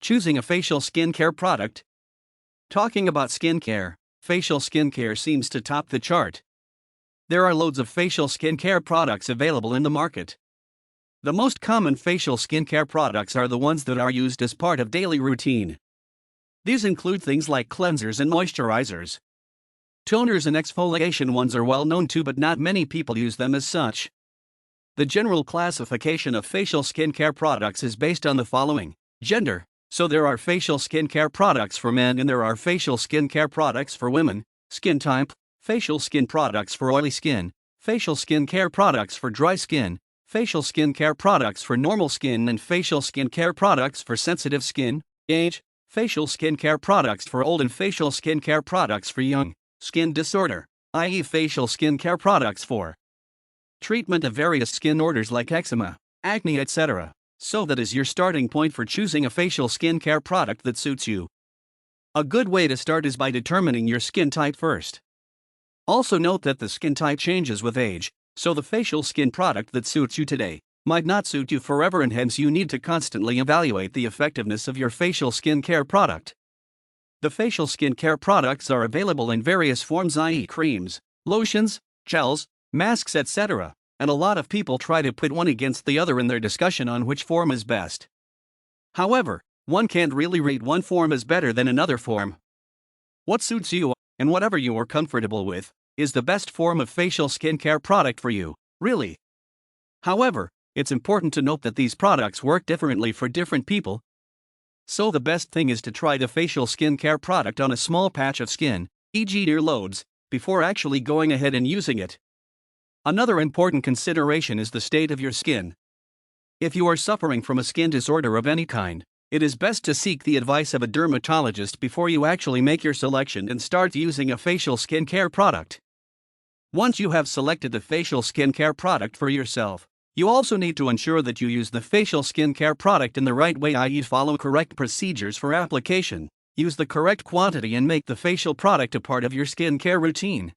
Choosing a facial skincare product. Talking about skincare, facial skincare seems to top the chart. There are loads of facial skincare products available in the market. The most common facial skincare products are the ones that are used as part of daily routine. These include things like cleansers and moisturizers. Toners and exfoliation ones are well known too, but not many people use them as such. The general classification of facial skincare products is based on the following: gender. So there are facial skincare products for men and there are facial skincare products for women. Skin type, facial skin products for oily skin, facial skincare products for dry skin, facial skincare products for normal skin, and facial skincare products for sensitive skin. Age, facial skincare products for old and facial skincare products for young. Skin disorder, i.e., facial skincare products for treatment of various skin orders like eczema, acne, etc. So that is your starting point for choosing a facial skincare product that suits you. A good way to start is by determining your skin type first. Also note that the skin type changes with age, so the facial skin product that suits you today might not suit you forever, and hence you need to constantly evaluate the effectiveness of your facial skincare product. The facial skincare products are available in various forms, i.e., creams, lotions, gels, masks, etc., and a lot of people try to put one against the other in their discussion on which form is best. However, one can't really rate one form as better than another form. What suits you, and whatever you are comfortable with, is the best form of facial skincare product for you, really. However, it's important to note that these products work differently for different people. So the best thing is to try the facial skincare product on a small patch of skin, e.g. near loads, before actually going ahead and using it. Another important consideration is the state of your skin. If you are suffering from a skin disorder of any kind, it is best to seek the advice of a dermatologist before you actually make your selection and start using a facial skincare product. Once you have selected the facial skincare product for yourself, you also need to ensure that you use the facial skincare product in the right way, i.e., follow correct procedures for application, use the correct quantity, and make the facial product a part of your skincare routine.